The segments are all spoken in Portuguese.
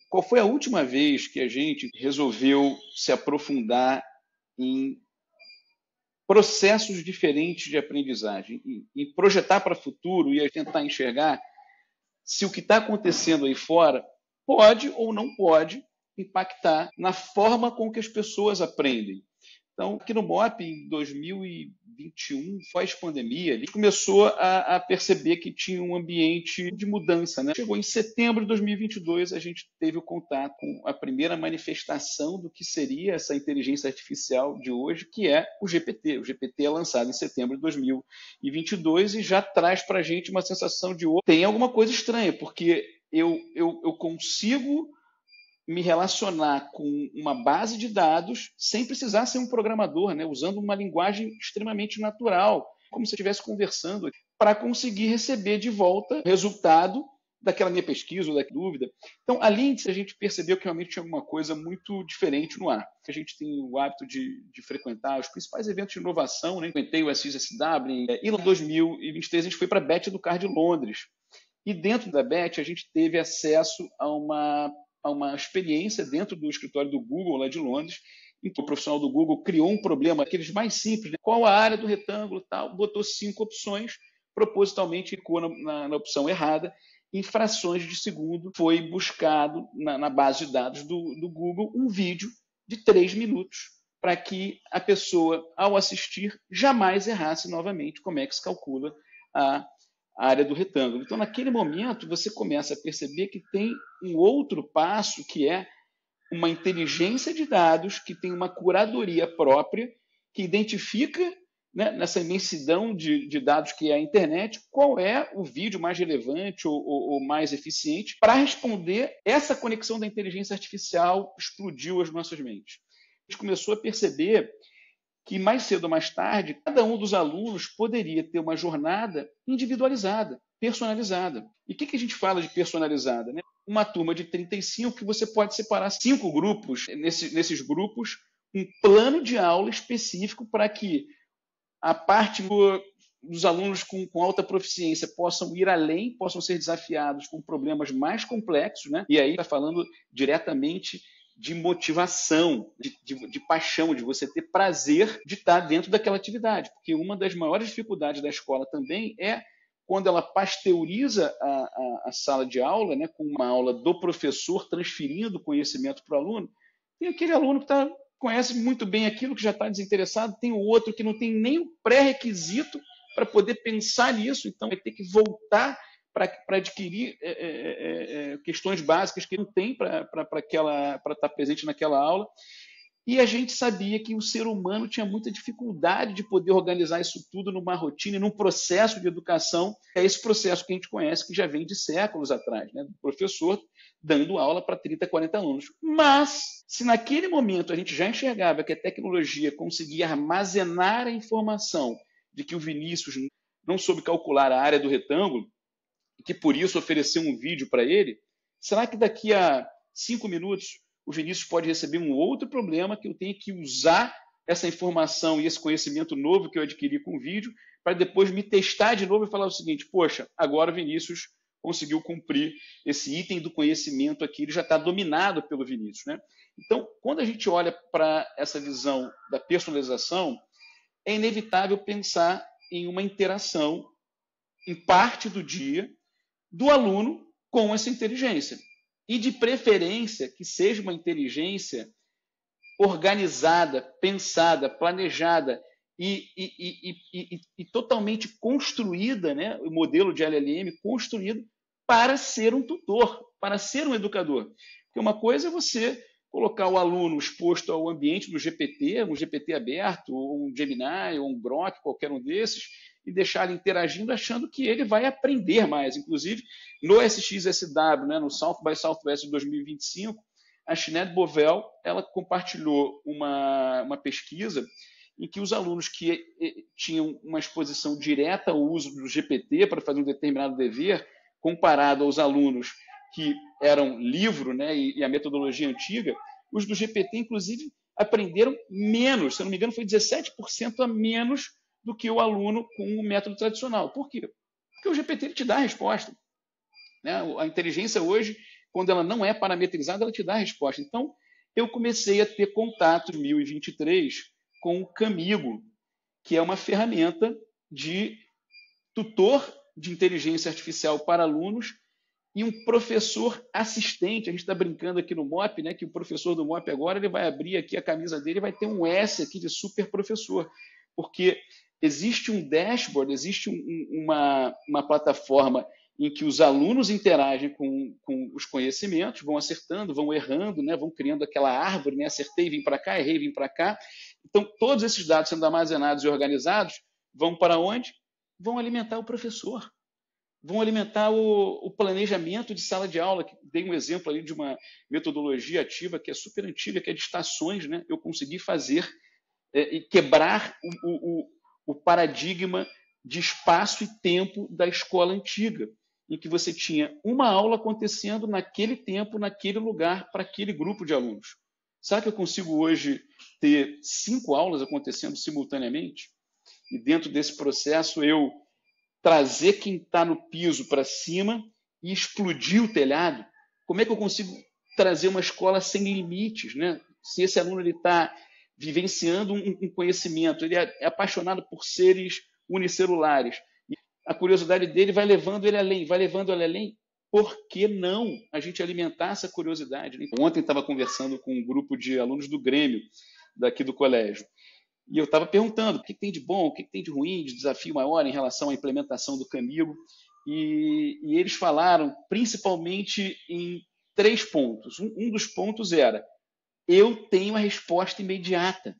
Qual foi a última vez que a gente resolveu se aprofundar em processos diferentes de aprendizagem, em projetar para o futuro e tentar enxergar se o que está acontecendo aí fora pode ou não pode impactar na forma com que as pessoas aprendem? Então, aqui no MOP, em 2021, pós-pandemia, a gente começou a perceber que tinha um ambiente de mudança, né? Chegou em setembro de 2022, a gente teve o contato com a primeira manifestação do que seria essa inteligência artificial de hoje, que é o GPT. O GPT é lançado em setembro de 2022 e já traz para a gente uma sensação de tem alguma coisa estranha, porque eu consigo me relacionar com uma base de dados sem precisar ser um programador, né? Usando uma linguagem extremamente natural, como se eu estivesse conversando, para conseguir receber de volta o resultado daquela minha pesquisa ou da dúvida. Então, ali a gente percebeu que realmente tinha alguma coisa muito diferente no ar. A gente tem o hábito de frequentar os principais eventos de inovação, né? Frequentei o SXSW, e em 2023 a gente foi para a BET Educar de Londres. E dentro da BET a gente teve acesso a uma experiência dentro do escritório do Google, lá de Londres, em que o profissional do Google criou um problema, aqueles mais simples, né? Qual a área do retângulo, tal, botou 5 opções, propositalmente ficou na opção errada, em frações de segundo foi buscado na base de dados do Google um vídeo de 3 minutos, para que a pessoa, ao assistir, jamais errasse novamente como é que se calcula a área do retângulo. Então, naquele momento, você começa a perceber que tem um outro passo, que é uma inteligência de dados que tem uma curadoria própria, que identifica, né, nessa imensidão de dados que é a internet, qual é o vídeo mais relevante ou mais eficiente para responder. Essa conexão da inteligência artificial explodiu as nossas mentes. A gente começou a perceber que mais cedo ou mais tarde, cada um dos alunos poderia ter uma jornada individualizada, personalizada. E o que a gente fala de personalizada? Né? Uma turma de 35 que você pode separar 5 grupos, nesses grupos, um plano de aula específico para que a parte dos alunos com alta proficiência possam ir além, possam ser desafiados com problemas mais complexos, né? E aí está falando diretamente de motivação, de paixão, de você ter prazer de estar dentro daquela atividade. Porque uma das maiores dificuldades da escola também é quando ela pasteuriza a sala de aula, né, com uma aula do professor transferindo conhecimento para o aluno, tem aquele aluno que conhece muito bem aquilo, que já está desinteressado, tem o outro que não tem nem o pré-requisito para poder pensar nisso, então vai ter que voltar para adquirir questões básicas que não tem para estar presente naquela aula. E a gente sabia que o ser humano tinha muita dificuldade de poder organizar isso tudo numa rotina, num processo de educação. É esse processo que a gente conhece, que já vem de séculos atrás, né? Do professor dando aula para 30, 40 alunos. Mas, se naquele momento a gente já enxergava que a tecnologia conseguia armazenar a informação de que o Vinícius não soube calcular a área do retângulo, e que por isso ofereceu um vídeo para ele, será que daqui a 5 minutos o Vinícius pode receber um outro problema que eu tenho que usar essa informação e esse conhecimento novo que eu adquiri com o vídeo para depois me testar de novo e falar o seguinte: poxa, agora o Vinícius conseguiu cumprir esse item do conhecimento aqui, ele já está dominado pelo Vinícius, né? Então, quando a gente olha para essa visão da personalização, é inevitável pensar em uma interação em parte do dia do aluno com essa inteligência. E, de preferência, que seja uma inteligência organizada, pensada, planejada e totalmente construída, né? O modelo de LLM construído para ser um tutor, para ser um educador. Porque uma coisa é você colocar o aluno exposto ao ambiente do GPT, um GPT aberto, ou um Gemini, ou um Grok, qualquer um desses, e deixar ele interagindo achando que ele vai aprender mais. Inclusive, no SXSW, né, no South by Southwest de 2025, a Sinead Bovell ela compartilhou uma pesquisa em que os alunos que tinham uma exposição direta ao uso do GPT para fazer um determinado dever, comparado aos alunos que eram livro, né, e a metodologia antiga, os do GPT, inclusive, aprenderam menos, se não me engano, foi 17% a menos do que o aluno com o método tradicional. Por quê? Porque o GPT ele te dá a resposta. Né? A inteligência hoje quando ela não é parametrizada, ela te dá a resposta. Então, eu comecei a ter contato em 2023 com o Camigo, que é uma ferramenta de tutor de inteligência artificial para alunos e um professor assistente. A gente está brincando aqui no MOP, né, que o professor do MOP agora ele vai abrir aqui a camisa dele e vai ter um S aqui de super professor, porque existe um dashboard, existe uma plataforma em que os alunos interagem com os conhecimentos, vão acertando, vão errando, né, vão criando aquela árvore, né, acertei, vim para cá, errei, vim para cá. Então, todos esses dados sendo armazenados e organizados vão para onde? Vão alimentar o professor, vão alimentar o planejamento de sala de aula. Dei um exemplo ali de uma metodologia ativa que é super antiga, que é de estações, né? Eu consegui fazer e quebrar o paradigma de espaço e tempo da escola antiga, em que você tinha uma aula acontecendo naquele tempo, naquele lugar, para aquele grupo de alunos. Sabe que eu consigo hoje ter 5 aulas acontecendo simultaneamente? E dentro desse processo eu trazer quem está no piso para cima e explodir o telhado? Como é que eu consigo trazer uma escola sem limites, né? Se esse aluno está vivenciando um conhecimento, ele é apaixonado por seres unicelulares, e a curiosidade dele vai levando ele além, vai levando ele além. Por que não a gente alimentar essa curiosidade, né? Ontem estava conversando com um grupo de alunos do Grêmio, daqui do colégio, e eu estava perguntando o que tem de bom, o que tem de ruim, de desafio maior em relação à implementação do Camigo. E eles falaram principalmente em 3 pontos. Um dos pontos era: eu tenho a resposta imediata.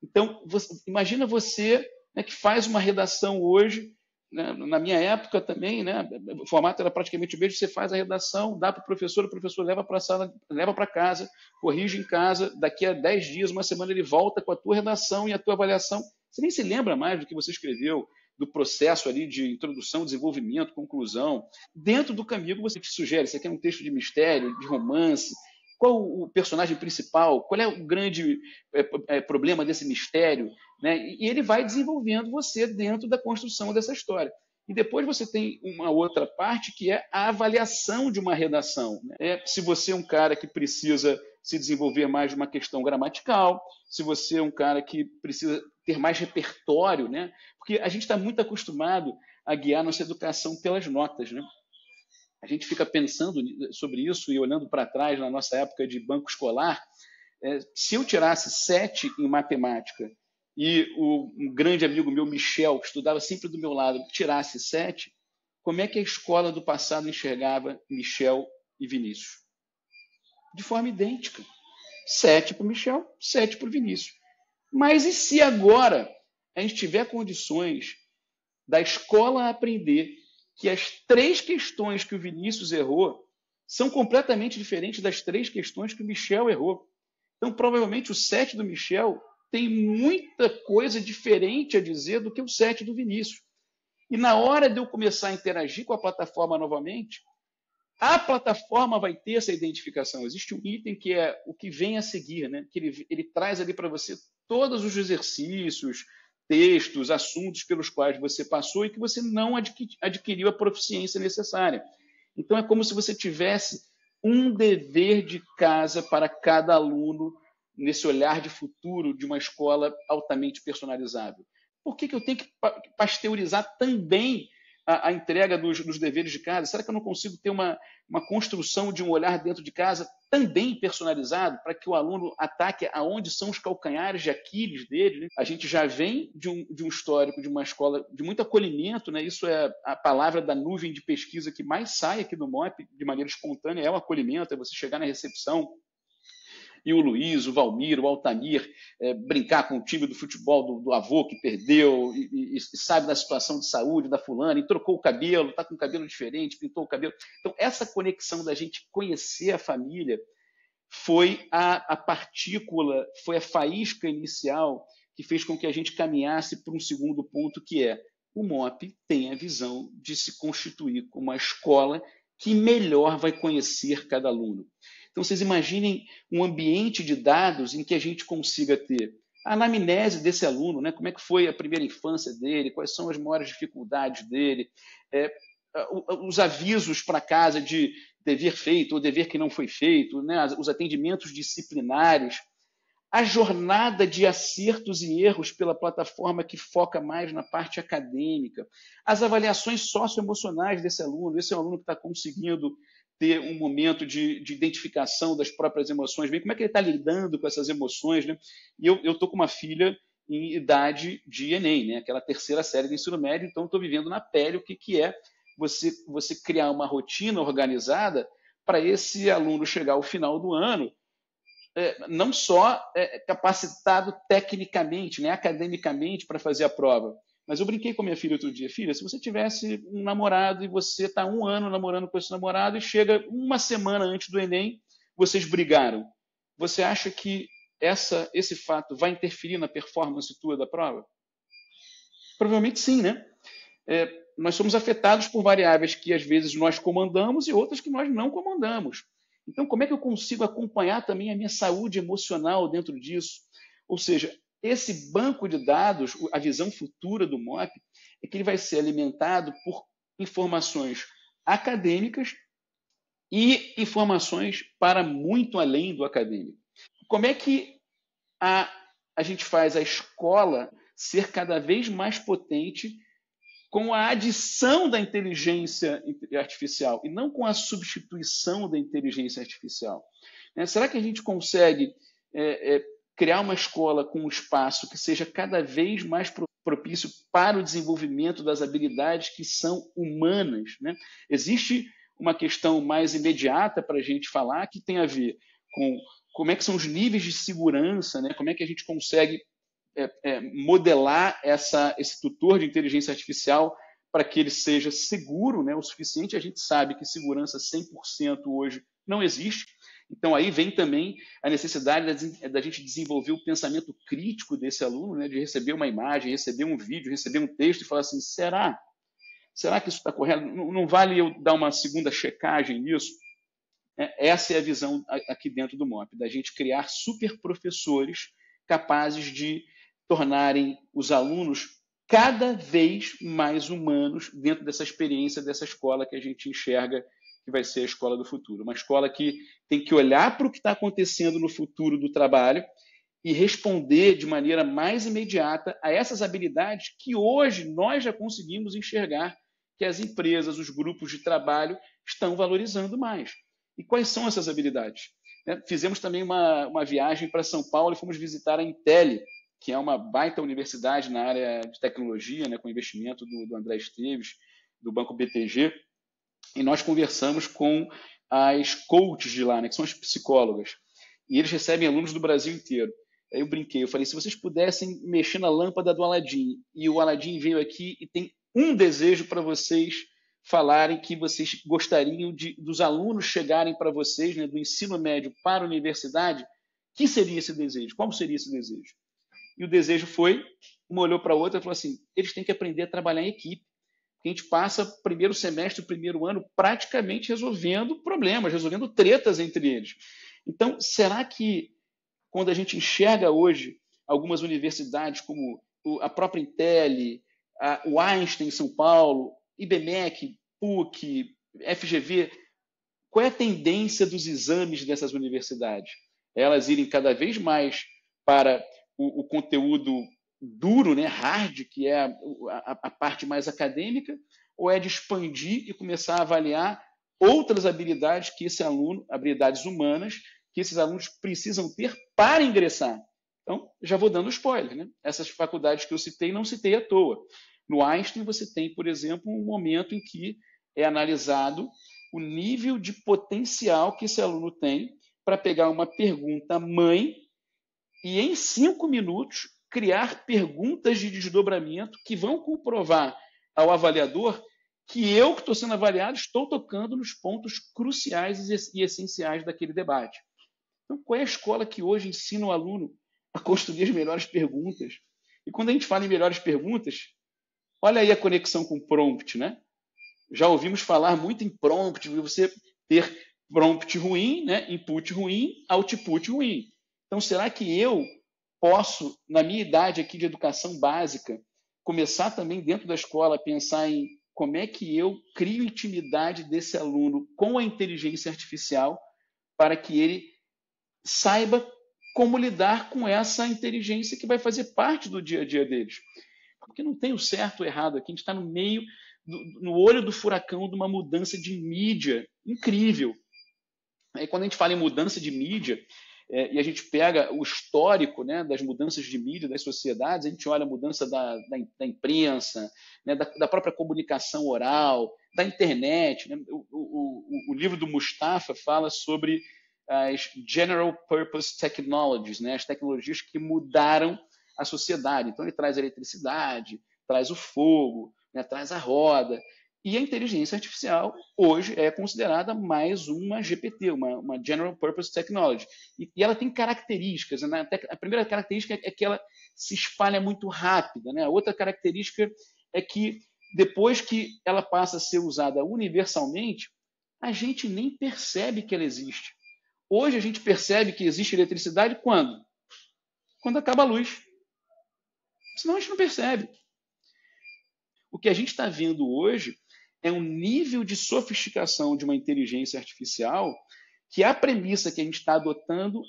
Então, imagina você, né, que faz uma redação hoje, né, na minha época também, né, o formato era praticamente o mesmo, você faz a redação, dá para o professor leva para a sala, leva para casa, corrige em casa, daqui a 10 dias, uma semana, ele volta com a tua redação e a tua avaliação. Você nem se lembra mais do que você escreveu, do processo ali de introdução, desenvolvimento, conclusão. Dentro do Camigo, você te sugere, você quer um texto de mistério, de romance, qual o personagem principal, qual é o grande problema desse mistério, né? E ele vai desenvolvendo você dentro da construção dessa história. E depois você tem uma outra parte que é a avaliação de uma redação, né? Se você é um cara que precisa se desenvolver mais de uma questão gramatical, se você é um cara que precisa ter mais repertório, né? Porque a gente está muito acostumado a guiar nossa educação pelas notas, né? A gente fica pensando sobre isso e olhando para trás na nossa época de banco escolar. Se eu tirasse 7 em matemática e um grande amigo meu, Michel, que estudava sempre do meu lado, tirasse 7, como é que a escola do passado enxergava Michel e Vinícius? De forma idêntica. 7 para o Michel, 7 para o Vinícius. Mas e se agora a gente tiver condições da escola aprender que as 3 questões que o Vinícius errou são completamente diferentes das 3 questões que o Michel errou? Então, provavelmente, o 7 do Michel tem muita coisa diferente a dizer do que o 7 do Vinícius. E na hora de eu começar a interagir com a plataforma novamente, a plataforma vai ter essa identificação. Existe um item que é o que vem a seguir, né? Que ele traz ali para você todos os exercícios, textos, assuntos pelos quais você passou e que você não adquiriu a proficiência necessária. Então, é como se você tivesse um dever de casa para cada aluno nesse olhar de futuro de uma escola altamente personalizável. Por que eu tenho que pasteurizar também a entrega dos deveres de casa? Será que eu não consigo ter uma construção de um olhar dentro de casa também personalizado para que o aluno ataque aonde são os calcanhares de Aquiles dele, né? A gente já vem de um histórico de uma escola de muito acolhimento, né? Isso é a palavra da nuvem de pesquisa que mais sai aqui do MOP de maneira espontânea, é o acolhimento, é você chegar na recepção e o Luiz, o Valmir, o Altamir brincar com o time do futebol do avô que perdeu e sabe da situação de saúde da fulana e trocou o cabelo, está com o cabelo diferente, pintou o cabelo. Então, essa conexão da gente conhecer a família foi a partícula, foi a faísca inicial que fez com que a gente caminhasse para um segundo ponto, que é o MOP tem a visão de se constituir como uma escola que melhor vai conhecer cada aluno. Então, vocês imaginem um ambiente de dados em que a gente consiga ter a anamnese desse aluno, né? Como é que foi a primeira infância dele, quais são as maiores dificuldades dele, os avisos para casa de dever feito ou dever que não foi feito, né? Os atendimentos disciplinares, a jornada de acertos e erros pela plataforma que foca mais na parte acadêmica, as avaliações socioemocionais desse aluno. Esse é um aluno que está conseguindo ter um momento de identificação das próprias emoções, bem, como é que ele está lidando com essas emoções, né? E eu estou com uma filha em idade de Enem, né? Aquela terceira série do ensino médio, então estou vivendo na pele o que é você criar uma rotina organizada para esse aluno chegar ao final do ano não só capacitado tecnicamente, né, academicamente para fazer a prova. Mas eu brinquei com a minha filha outro dia. Filha, se você tivesse um namorado e você está 1 ano namorando com esse namorado e chega uma semana antes do Enem, vocês brigaram. Você acha que esse fato vai interferir na performance tua da prova? Provavelmente sim, né? Nós somos afetados por variáveis que às vezes nós comandamos e outras que nós não comandamos. Então, como é que eu consigo acompanhar também a minha saúde emocional dentro disso? Ou seja, esse banco de dados, a visão futura do MOP, é que ele vai ser alimentado por informações acadêmicas e informações para muito além do acadêmico. Como é que a gente faz a escola ser cada vez mais potente com a adição da inteligência artificial e não com a substituição da inteligência artificial? Será que a gente consegue criar uma escola com um espaço que seja cada vez mais propício para o desenvolvimento das habilidades que são humanas, né? Existe uma questão mais imediata para a gente falar que tem a ver com como é que são os níveis de segurança, né? Como é que a gente consegue modelar esse tutor de inteligência artificial para que ele seja seguro, né, o suficiente. A gente sabe que segurança 100% hoje não existe. Então, aí vem também a necessidade da gente desenvolver o pensamento crítico desse aluno, né, de receber uma imagem, receber um vídeo, receber um texto e falar assim, será que isso está correto? Não vale eu dar uma segunda checagem nisso? Essa é a visão aqui dentro do MOP, da gente criar super professores capazes de tornarem os alunos cada vez mais humanos dentro dessa experiência, dessa escola que a gente enxerga que vai ser a escola do futuro. Uma escola que tem que olhar para o que está acontecendo no futuro do trabalho e responder de maneira mais imediata a essas habilidades que hoje nós já conseguimos enxergar que as empresas, os grupos de trabalho estão valorizando mais. E quais são essas habilidades? Fizemos também uma viagem para São Paulo e fomos visitar a Intel, que é uma baita universidade na área de tecnologia, né, com investimento do André Esteves, do Banco BTG, e nós conversamos com as coaches de lá, né, que são as psicólogas, e eles recebem alunos do Brasil inteiro. Aí eu brinquei, eu falei, se vocês pudessem mexer na lâmpada do Aladim, e o Aladim veio aqui e tem um desejo para vocês falarem que vocês gostariam dos alunos chegarem para vocês, né, do ensino médio para a universidade, que seria esse desejo? Qual seria esse desejo? E o desejo foi, uma olhou para a outra e falou assim, eles têm que aprender a trabalhar em equipe. A gente passa o primeiro semestre, o primeiro ano, praticamente resolvendo problemas, resolvendo tretas entre eles. Então, será que quando a gente enxerga hoje algumas universidades como a própria Intel, o Einstein em São Paulo, IBMEC, PUC, FGV, qual é a tendência dos exames dessas universidades? Elas irem cada vez mais para o conteúdo duro, né, hard, que é a parte mais acadêmica, ou é de expandir e começar a avaliar outras habilidades que esse aluno, habilidades humanas, que esses alunos precisam ter para ingressar? Então, já vou dando spoiler, né? Essas faculdades que eu citei, não citei à toa. No Einstein, você tem, por exemplo, um momento em que é analisado o nível de potencial que esse aluno tem para pegar uma pergunta mãe e, em 5 minutos, criar perguntas de desdobramento que vão comprovar ao avaliador que eu, que estou sendo avaliado, estou tocando nos pontos cruciais e essenciais daquele debate. Então, qual é a escola que hoje ensina o aluno a construir as melhores perguntas? E quando a gente fala em melhores perguntas, olha aí a conexão com prompt, né? Já ouvimos falar muito em prompt, você ter prompt ruim, né? Input ruim, output ruim. Então, será que eu posso, na minha idade aqui de educação básica, começar também dentro da escola a pensar em como é que eu crio intimidade desse aluno com a inteligência artificial para que ele saiba como lidar com essa inteligência que vai fazer parte do dia a dia deles. Porque não tem o certo ou errado aqui, a gente está no meio, no olho do furacão de uma mudança de mídia incrível. Aí, quando a gente fala em mudança de mídia, e a gente pega o histórico, né, das mudanças de mídia das sociedades, a gente olha a mudança da imprensa, né, da própria comunicação oral, da internet. Né? O livro do Mustafa fala sobre as General Purpose Technologies, né, as tecnologias que mudaram a sociedade. Então, ele traz a eletricidade, traz o fogo, né, traz a roda. E a inteligência artificial hoje é considerada mais uma GPT, uma General Purpose Technology. E ela tem características. Né? A primeira característica é que ela se espalha muito rápida. Né? A outra característica é que depois que ela passa a ser usada universalmente, a gente nem percebe que ela existe. Hoje a gente percebe que existe eletricidade quando? Quando acaba a luz. Senão a gente não percebe. O que a gente está vendo hoje é um nível de sofisticação de uma inteligência artificial que a premissa que a gente está adotando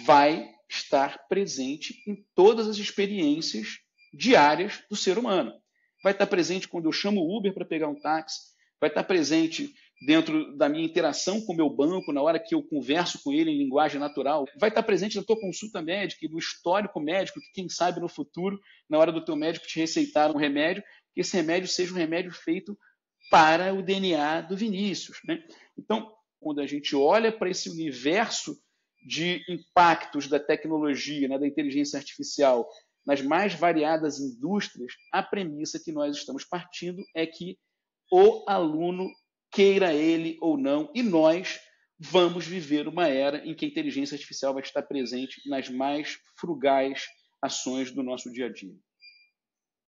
vai estar presente em todas as experiências diárias do ser humano. Vai estar presente quando eu chamo o Uber para pegar um táxi, vai estar presente dentro da minha interação com o meu banco, na hora que eu converso com ele em linguagem natural, vai estar presente na tua consulta médica e no histórico médico, que quem sabe no futuro, na hora do teu médico te receitar um remédio, que esse remédio seja um remédio feito para o DNA do Vinícius. Né? Então, quando a gente olha para esse universo de impactos da tecnologia, né, da inteligência artificial, nas mais variadas indústrias, a premissa que nós estamos partindo é que o aluno, queira ele ou não, e nós vamos viver uma era em que a inteligência artificial vai estar presente nas mais frugais ações do nosso dia a dia.